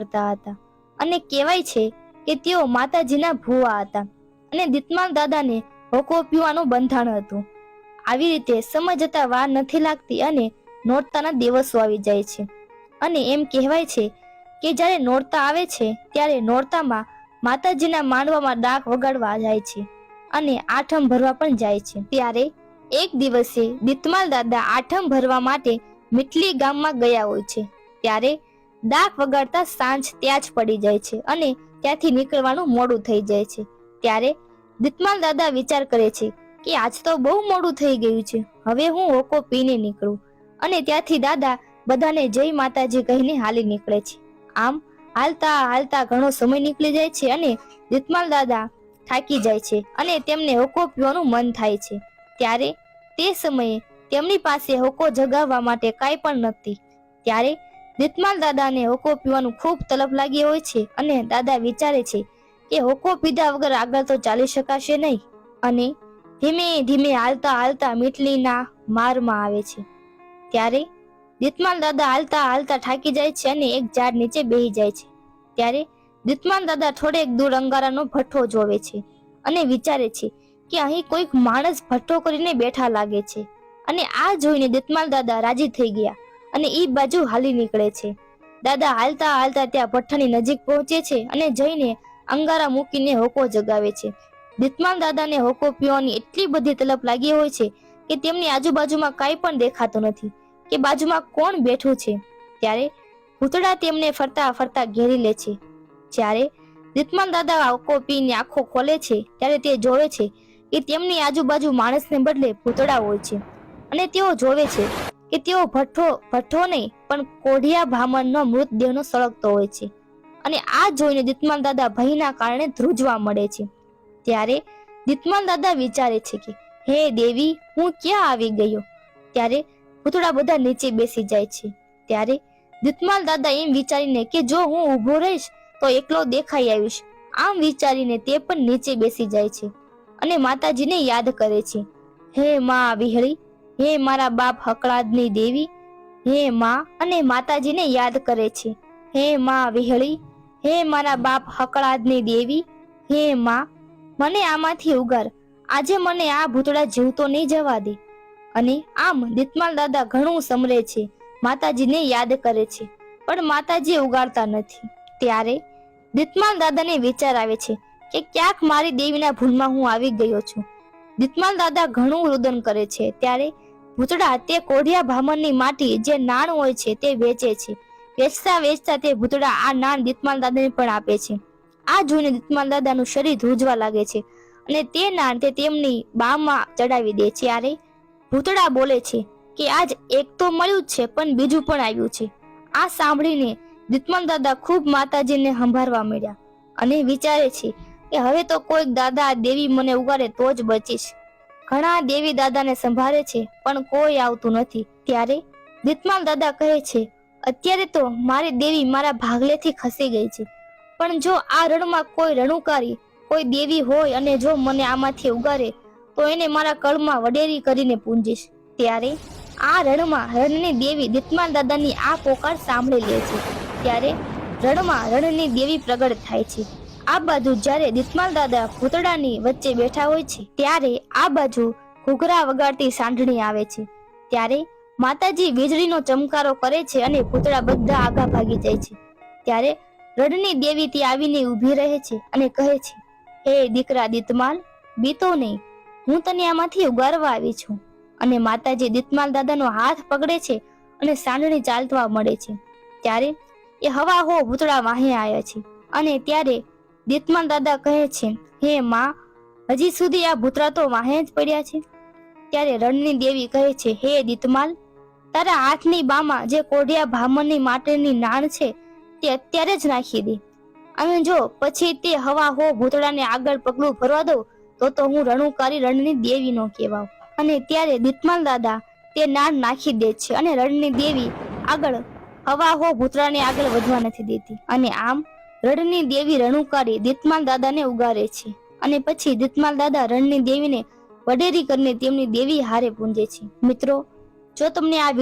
કરતા હતા અને કહેવાય છે કે તેઓ માતાજીના ભુવા હતા અને દીતમાલ દાદાને હોકો પીવાનું બંધાણ હતું. આવી રીતે સમય જતા વાર નથી લાગતી અને નોરતાના દિવસો આવી જાય છે અને એમ કહેવાય છે કે જ્યારે નોરતા આવે છે ત્યારે નોરતામાં માતાજીના માંડવામાં ડાક વગાડવા જાય છે અને આઠમ ભરવા પણ જાય છે. ત્યારે એક દિવસે દીતમાલ દાદા આઠમ ભરવા માટે મીટલી ગામમાં ગયા હોય છે. ત્યારે ડાક વગાડતા સાંજ ત્યાં જ પડી જાય છે અને ત્યાંથી નીકળવાનું મોડું થઈ જાય છે. ત્યારે દીતમાલ દાદા વિચાર કરે છે કે આજ તો બહુ મોડું થઈ ગયું છે, હવે હું હોકો પીને નીકળું. અને ત્યાંથી દાદા બધાને જય માતાજી કહીને હાલી નીકળે છે. આમ હાલતા હાલતા ઘણો સમય નીકળી જાય છે અને દીતમાલ દાદા થાકી જાય છે અને તેમને હોકો પીવાનું મન થાય છે. ત્યારે તે સમયે તેમની પાસે હોકો જગાવવા માટે કાંઈ પણ નથી. ત્યારે દીતમાલ દાદાને હોકો પીવાનું ખૂબ તલબ લાગી હોય છે અને દાદા વિચારે છે કે હોકો પીધા વગર આગળ તો ચાલી શકાશે નહીં અને ધીમે ધીમે હાલતા હાલતા મીટલીના મારમાં આવે છે. ત્યારે દીતમાલ દાદા હાલતા હાલતા થાકી જાય છે અને એક ઝાડ નીચે બેસી જાય છે. ત્યારે દીતમાલ દાદા થોડેક દૂર અંગારાનો ભઠ્ઠો જોવે છે અને વિચારે છે કે અહીં કોઈક માણસ ભઠ્ઠો કરીને બેઠા લાગે છે અને આ જોઈને દીતમાલ દાદા રાજી થઈ ગયા અને એ બાજુ હાલી નીકળે છે. દાદા હાલતા હાલતા ત્યાં ભઠ્ઠાની નજીક પહોંચે છે અને જઈને અંગારા મૂકીને હોકો જગાવે છે. દીતમાલ દાદાને હોકો પીવાની એટલી બધી તલબ લાગી હોય છે કે તેમની આજુબાજુમાં કાંઈ પણ દેખાતું નથી કે બાજુમાં કોણ બેઠું છે. ત્યારે ભૂતડા તેમને ફરતા ફરતા ઘેરી લે છે. જ્યારે દીતમાલ દાદા હોકો પીને આંખો ખોલે છે ત્યારે તે જોવે છે કે તેમની આજુબાજુ માણસને બદલે ભૂતડા હોય છે અને તેઓ જોવે છે કે તેઓ ભઠ્ઠો નહીં પણ કોઢિયા બ્રાહ્મણનો મૃતદેહનો સળગતો હોય છે અને આ જોઈને દીતમાલ દાદા ભયના કારણે ધ્રુજવા મળે છે. ત્યારે દીતમાલ દાદા વિચારે છે કે હે દેવી, હું ક્યાં આવી ગયો. ત્યારે ભૂતડા બધા નીચે બેસી જાય છે. ત્યારે દીતમાલ દાદા એમ વિચારીને કે જો હું ઊભો રહીશ તો એકલો દેખાઈ આવીશ, આમ વિચારીને તે પણ નીચે બેસી જાય છે અને માતાજીને યાદ કરે છે. હે માં વિહળી, હે મારા બાપ હકળાદની દેવી, હે માં, અને માતાજીને યાદ કરે છે. હે માં વિહળી, હે મારા બાપ હકળાદની દેવી, હે માં, મને આમાંથી ઉગાર, આજે મને આ ભૂતડા જીવતો નહીં જવા દે. અને આમ દીતમાલ દાદા ઘણું સમરે છે, માતાજીને યાદ કરે છે, પણ માતાજી ઉગાડતા નથી. ત્યારે દીતમાલ દાદાને વિચાર આવે છે કે ક્યાંક મારી દેવીના ભૂલમાં હું આવી ગયો છું. દીતમાલ દાદા ઘણું રુદન કરે છે. ત્યારે ભૂતડા તે કોઢિયા બ્રાહ્મણની માટી જે નાણ હોય છે તે વેચે છે. વેચતા વેચતા તે ભૂતડા આ નાણ દીતમાલ દાદાને પણ આપે છે. આ જોઈને દીતમાલ દાદાનું શરીર ધ્રુજવા લાગે છે અને તે નાણ તે તેમની બામાં ચડાવી દે છે. ત્યારે ભૂતડા બોલે છે કે આજ એક તો મળ્યું જ છે પણ બીજું પણ આવ્યું છે. આ સાંભળીને દીતમાલ દાદા ખૂબ માતાજીને સંભાળવા મળ્યા અને વિચારે છે કે હવે તો કોઈક દાદા દેવી મને ઉગાડે તો જ બચીશ. ઘણા દેવી દાદાને સંભાળે છે પણ કોઈ આવતું નથી. ત્યારે દીતમાલ દાદા કહે છે, અત્યારે તો મારી દેવી મારા ભાગલેથી ખસી ગઈ છે, પણ જો આ રણમાં કોઈ રણુકારી, કોઈ દેવી હોય અને જો મને આમાંથી ઉગારે તો એને મારા કળમાં વડેરી કરીને પૂંજીશ. ત્યારે આ રણમાં રણની દેવી દીતમાલ દાદાની આ પોકાર સાંભળી લે છે. ત્યારે રણમાં રણની દેવી પ્રગટ થાય છે. આ બાજુ જ્યારે દીતમાલ દાદા ભૂતડાની વચ્ચે બેઠા હોય છે ત્યારે આ બાજુ ઘૂઘરા વગાડતી સાંઢણી આવે છે. ત્યારે માતાજી વીજળીનો ચમકારો કરે છે અને ભૂતડા બધા આગા ભાગી જાય છે. ત્યારે રણની દેવી ત્યાં આવીને ઊભી રહે છે અને કહે છે, હે દીકરા દીતમાલ, બીતો નહીં, હું તને આમાંથી ઉગારવા આવી છું. અને માતાજી દીતમાલ દાદાનો હાથ પકડે છે અને સાંઢણી ચાલવા મળે છે. ત્યારે એ હવા હો ભૂતડા વાહે આવ્યા છે અને ત્યારે દીતમાલ દાદા કહે છે, હે માં, હજી સુધી આ ભૂતડા તો વાહે જ પડ્યા છે. ત્યારે રણની દેવી કહે છે, હે દીતમાલ, તારા હાથની બામાં જે કોઢિયા બ્રાહ્મણની માટેની નાણ છે તે અત્યારે જ નાખી દે અને જો પછી તે હવા હો ભૂતડાને આગળ પગલું ભરવા દો તો હું રણુકારી રણની દેવી નો કહેવાવ. અને ત્યારે દીતમાલ દાદા તે નાણ નાખી દે છે અને રણની દેવી આગળ હવા હો ભૂતડાને આગળ વધવા નથી દેતી. અને આમ રણની દેવી રણુકારી દીતમાલ દાદાને ઉગારે છે અને પછી દીતમાલ દાદા રણની દેવીને વડેરી કરીને તેમની દેવી હારે પૂંજે છે. મિત્રો, જો તમને આ